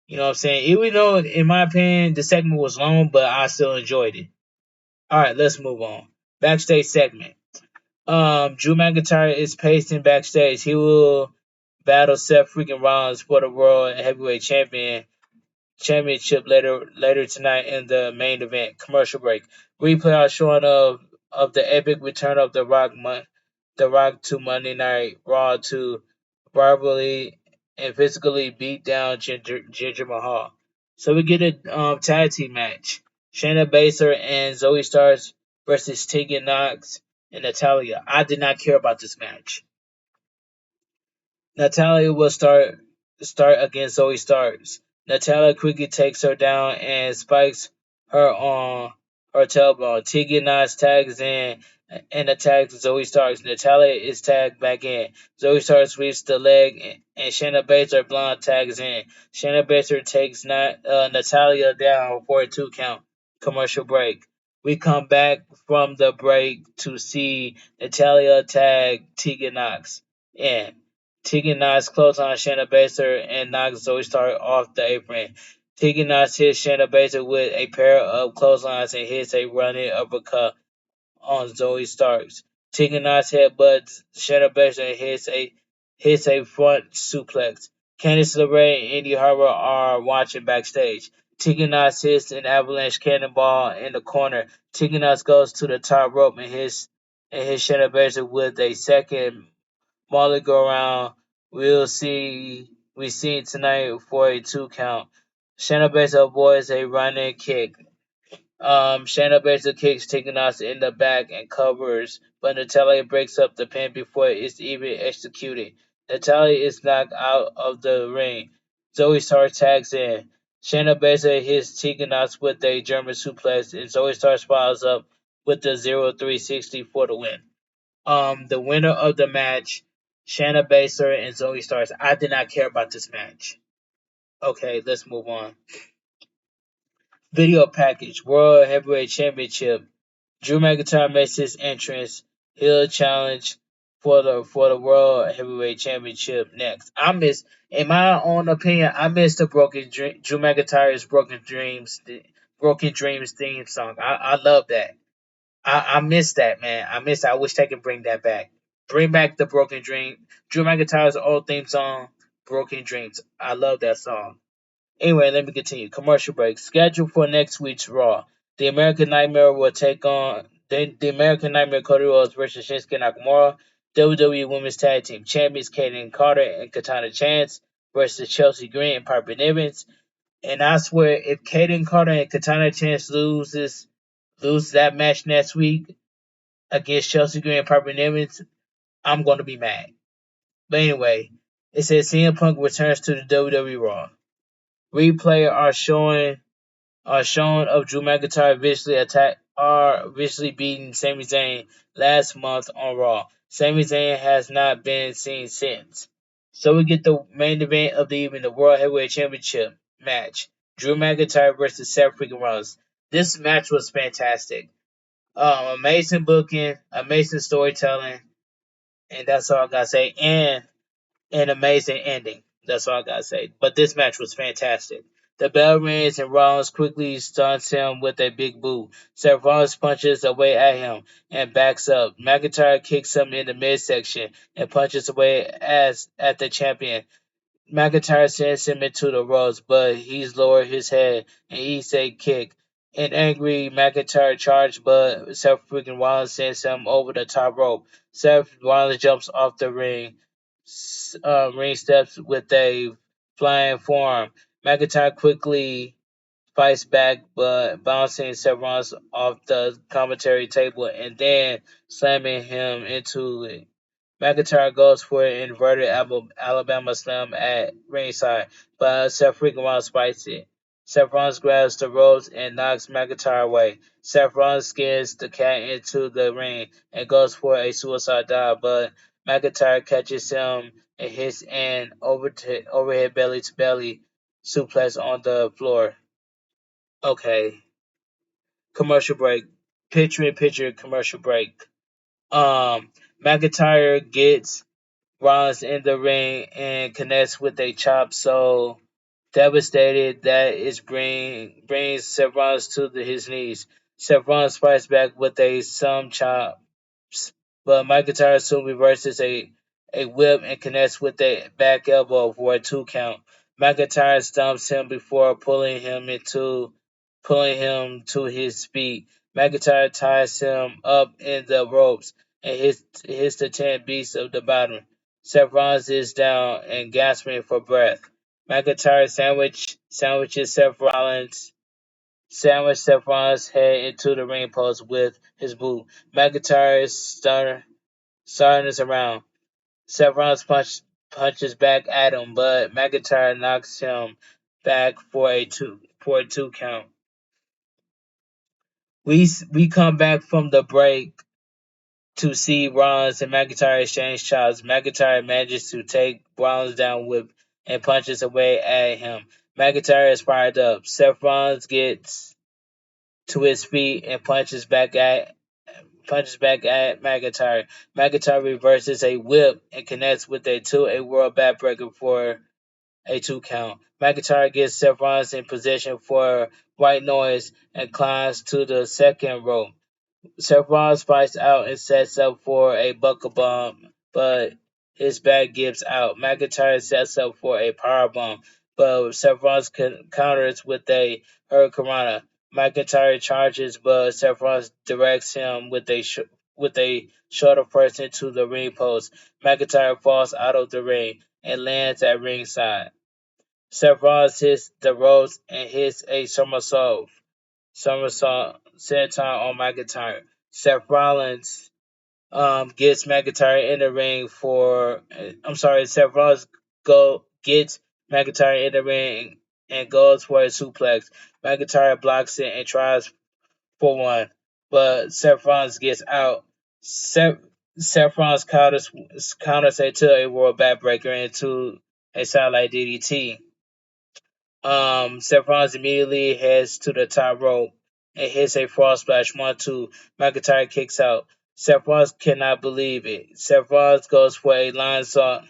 A: You know what I'm saying? Even though, in my opinion, the segment was long, but I still enjoyed it. All right, let's move on. Backstage segment. Drew McIntyre is pacing backstage. He will battle Seth freaking Rollins for the World Heavyweight Championship later tonight in the main event. Commercial break. Replay are showing of the epic return of the Rock to Monday Night Raw to verbally and physically beat down Ginger Mahal. So we get a tag team match: Shayna Baszler and Zoe Starks versus Tegan Knox and Natalia. I did not care about this match. Natalia will start against Zoe Starks. Natalia quickly takes her down and spikes her on her tailbone. Tegan Knox tags in and attacks Zoe Starks. Natalia is tagged back in. Zoe Starks sweeps the leg and Shayna Baszler blonde tags in. Shayna Baszler takes Natalia down for a 2 count. Commercial break. We come back from the break to see Natalia tag Tegan Knox in. Tegan Knox clothesline Shayna Baszler and knocks Zoe Stark off the apron. Tegan Knox hits Shayna Baszler with a pair of clotheslines and hits a running uppercut on Zoe Starks. Tegan Knox headbutts Shayna Baszler and hits a front suplex. Candice LeRae and Indy Hartwell are watching backstage. Tegan Knox hits an avalanche cannonball in the corner. Tegan Knox goes to the top rope and hits Shayna Baszler with a second Molly go around. We see tonight for a 2 count. Shayna Baszler avoids a running kick. Shayna Baszler kicks Tegan Knox in the back and covers, but Natalia breaks up the pin before it's even executed. Natalia is knocked out of the ring. Zoe Stark tags in. Shayna Baszler hits Tegan Knox with a German suplex, and Zoe Stark follows up with the 0-360 for the win. The winner of the match, Shayna Baszler and Zoe Starks. I did not care about this match. Okay, let's move on. Video package: World Heavyweight Championship. Drew McIntyre makes his entrance. He'll challenge for the World Heavyweight Championship next. In my own opinion, I miss the Drew McIntyre's Broken Dreams theme song. I love that. I miss that, man. I miss that. I wish they could bring that back. Bring back the Broken Dream. Drew McIntyre's old theme song, Broken Dreams. I love that song. Anyway, let me continue. Commercial break. Scheduled for next week's Raw. The American Nightmare will take on the American Nightmare Cody Rhodes versus Shinsuke Nakamura. WWE Women's Tag Team Champions Kaden Carter and Katana Chance versus Chelsea Green and Piper Niven. And I swear, if Kaden Carter and Katana Chance lose that match next week against Chelsea Green and Piper Niven, I'm going to be mad. But anyway, it says CM Punk returns to the WWE Raw. Replay are shown of Drew McIntyre viciously beating Sami Zayn last month on Raw. Sami Zayn has not been seen since. So we get the main event of the evening, the World Heavyweight Championship match. Drew McIntyre versus Seth freaking Rollins. This match was fantastic. Amazing booking, amazing storytelling, and that's all I gotta say. And an amazing ending. That's all I gotta say. But this match was fantastic. The bell rings and Rollins quickly stuns him with a big boot. Seth Rollins punches away at him and backs up. McIntyre kicks him in the midsection and punches away at the champion. McIntyre sends him into the ropes, but he's lowered his head and eats a kick. An angry McIntyre charges, but Seth freaking Rollins sends him over the top rope. Seth Rollins jumps off the ring steps with a flying forearm. McIntyre quickly fights back, but bouncing Seth Rollins off the commentary table and then slamming him into it. McIntyre goes for an inverted Alabama slam at ringside, but Seth freaking Rollins fights it. Seth Rollins grabs the ropes and knocks McIntyre away. Seth Rollins skins the cat into the ring and goes for a suicide dive, but McIntyre catches him and hits an overhead belly to belly suplex on the floor. Okay, commercial break. Picture in picture commercial break. McIntyre gets Rollins in the ring and connects with a chop so devastated that it brings Seth Rollins to his knees. Seth Rollins fights back with some chops, but McIntyre soon reverses a whip and connects with a back elbow for a 2 count. McIntyre stomps him before pulling him to his feet. McIntyre ties him up in the ropes and hits the 10 beast of the bottom. Seth Rollins is down and gasping for breath. McIntyre sandwiches Seth Rollins' head into the ring post with his boot. McIntyre is starting this around. Seth Rollins punches back at him, but McIntyre knocks him back for a two count. We come back from the break to see Rollins and McIntyre exchange shots. McIntyre manages to take Rollins down with and punches away at him. McIntyre is fired up. Seth Rollins gets to his feet and punches back at McIntyre. McIntyre reverses a whip and connects with a world backbreaker for a two count. McIntyre gets Seth Rollins in position for white noise and climbs to the second rope. Seth Rollins fights out and sets up for a buckle bomb, but his back gives out. McIntyre sets up for a power bomb, but Seth Rollins counters with a hurricanrana. McIntyre charges, but Seth Rollins directs him with a shoulder first into the ring post. McIntyre falls out of the ring and lands at ringside. Seth Rollins hits the ropes and hits a somersault senton on McIntyre. Seth Rollins gets McIntyre in the ring for. I'm sorry, Seth Rollins gets McIntyre in the ring and goes for a suplex. McIntyre blocks it and tries for one, but Seth Rollins gets out. Seth Rollins counters to a world backbreaker into a satellite DDT. Seth Rollins immediately heads to the top rope and hits a frog splash 1-2. McIntyre kicks out. Seth Rollins cannot believe it. Seth Rollins goes for a line salt,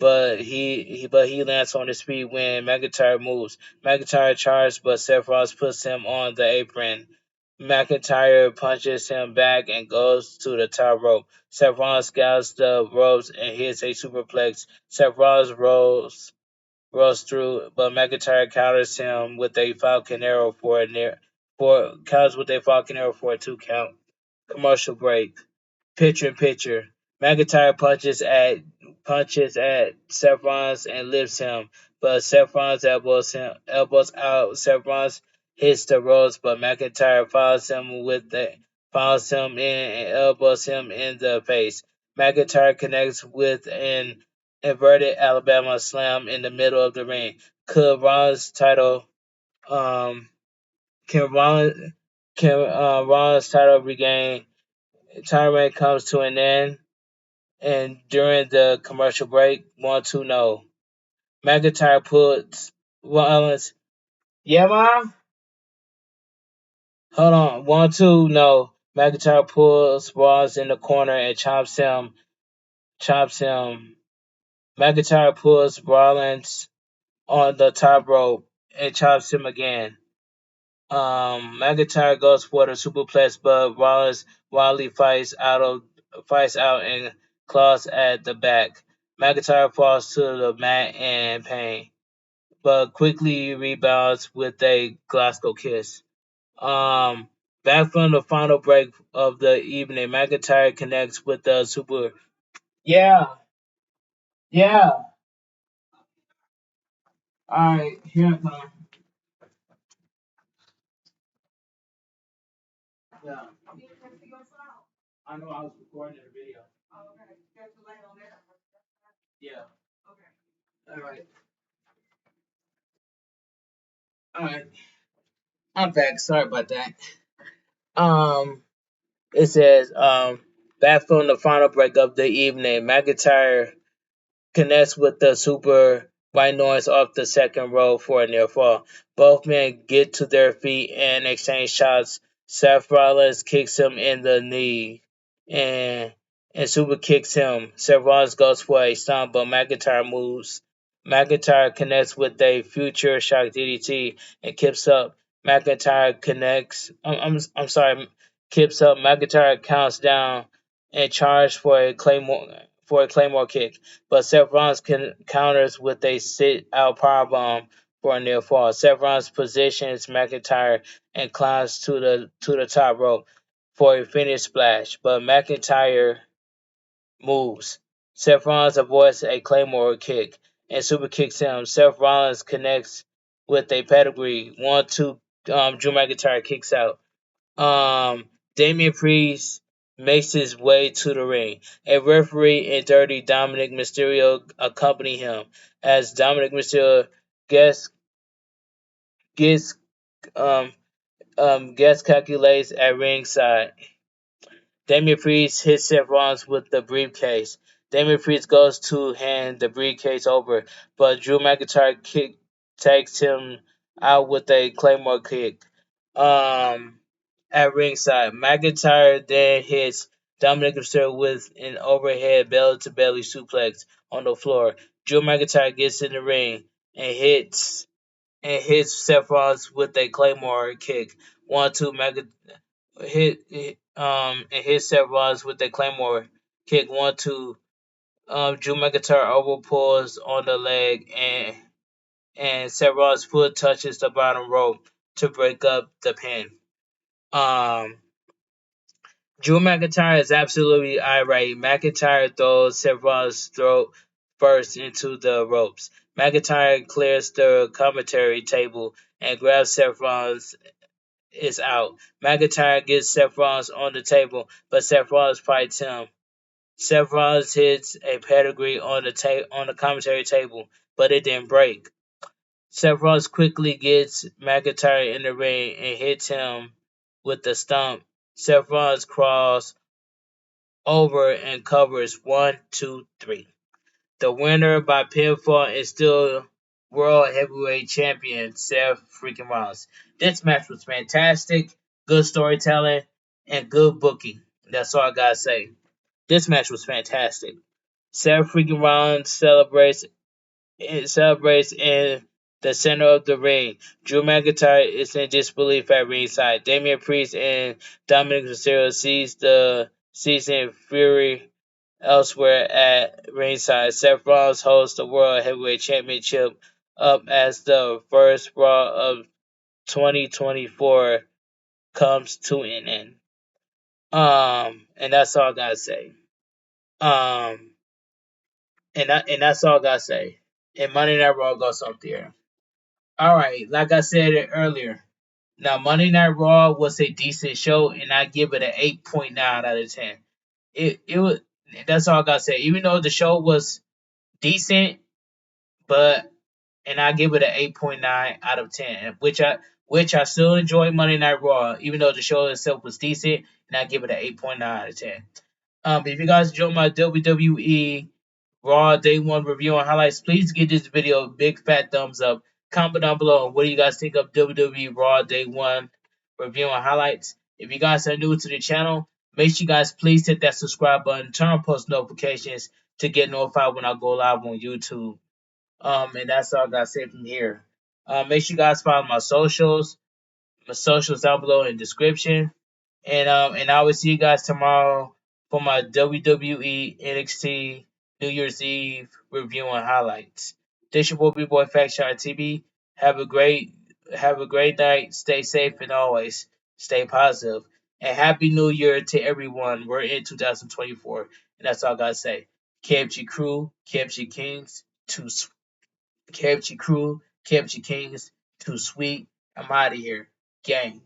A: but he lands on his feet when McIntyre moves. McIntyre charges, but Seth Rollins puts him on the apron. McIntyre punches him back and goes to the top rope. Seth Rollins scouts the ropes and hits a superplex. Seth Rollins rolls through, but McIntyre counters him with a Falcon Arrow for a two count. Commercial break. Picture in picture. McIntyre punches at Seth Rollins and lifts him, but Seth Rollins elbows out. Seth Rollins hits the ropes, but McIntyre follows him in and elbows him in the face. McIntyre connects with an inverted Alabama slam in the middle of the ring. Could Rollins title can Rollins title regain? Time reign comes to an end, and during the commercial break, 1-2 no. McIntyre puts Rollins. Yeah, mom. Hold on. 1-2 no. McIntyre pulls Rollins in the corner and chops him. Chops him. McIntyre pulls Rollins on the top rope and chops him again. McIntyre goes for the superplex, but Rollins wildly fights out and claws at the back. McIntyre falls to the mat in pain, but quickly rebounds with a Glasgow kiss. Um, Back from the final break of the evening, McIntyre connects with the super. Yeah, yeah. All right, here I come. Yeah, I know I was recording a video. Yeah. All right. All right. I'm back. Sorry about that. Um, it says, back from the final break of the evening, McIntyre connects with the super white noise off the second row for a near fall. Both men get to their feet and exchange shots. Seth Rollins kicks him in the knee and super kicks him. Seth Rollins goes for a stomp, but McIntyre moves. McIntyre connects with a future shock DDT and kips up. McIntyre connects. I'm sorry. Kips up. McIntyre counts down and charges for a claymore kick, but Seth Rollins counters with a sit-out powerbomb. for a near fall. Seth Rollins positions McIntyre and climbs to the top rope for a finish splash, but McIntyre moves. Seth Rollins avoids a Claymore kick and super kicks him. Seth Rollins connects with a pedigree. 1-2. Drew McIntyre kicks out. Damian Priest makes his way to the ring. A referee and Dirty Dominic Mysterio accompany him as Dominic Mysterio gets gets um gets calculates at ringside. Damian Priest hits Seth Rollins with the briefcase. Damian Priest goes to hand the briefcase over, but Drew McIntyre takes him out with a Claymore kick. Um, at ringside, McIntyre then hits Dominic Mysterio with an overhead belly-to-belly suplex on the floor. Drew McIntyre gets in the ring and hits Seth Rollins with a Claymore kick. 1-2. And hit Seth Rollins with the Claymore kick. 1-2. Drew McIntyre overpulls on the leg and Seth Rollins' foot touches the bottom rope to break up the pin. Drew McIntyre is absolutely irate. McIntyre throws Seth Rollins' throat first into the ropes. McIntyre clears the commentary table and grabs Seth Rollins is out. McIntyre gets Seth Rollins on the table, but Seth Rollins fights him. Seth Rollins hits a pedigree on the commentary table, but it didn't break. Seth Rollins quickly gets McIntyre in the ring and hits him with the stump. Seth Rollins crawls over and covers 1, 2, 3. The winner by pinfall is still World Heavyweight Champion Seth freaking Rollins. This match was fantastic, good storytelling, and good booking. That's all I gotta say. This match was fantastic. Seth freaking Rollins celebrates in the center of the ring. Drew McIntyre is in disbelief at ringside. Damian Priest and Dominic Mysterio sees in fury elsewhere at ringside. Seth Rollins holds the World Heavyweight Championship up as the first Raw of 2024 comes to an end. And that's all I gotta say. Um, and that's all I gotta say. And Monday Night Raw goes up there. All right, like I said it earlier. Now Monday Night Raw was a decent show, and I give it an 8.9 out of 10. It was. That's all I gotta say. Even though the show was decent, but and I give it an 8.9 out of 10, which I still enjoy Monday Night Raw, even though the show itself was decent, and I give it an 8.9 out of 10. If you guys enjoy my WWE Raw Day 1 review and highlights, please give this video a big fat thumbs up. Comment down below what do you guys think of WWE Raw Day 1 review and highlights. If you guys are new to the channel, make sure you guys please hit that subscribe button, turn on post notifications to get notified when I go live on YouTube. And that's all I gotta say from here. Make sure you guys follow my socials. My socials down below in the description. And I will see you guys tomorrow for my WWE NXT New Year's Eve review and highlights. This your boy Bigboyfactsjonnytv. Have a great night. Stay safe and always stay positive. And happy New Year to everyone. We're in 2024, and that's all I gotta say. KFG crew, KFG Kings, KFG crew, KFG Kings, too sweet. I'm out of here, gang.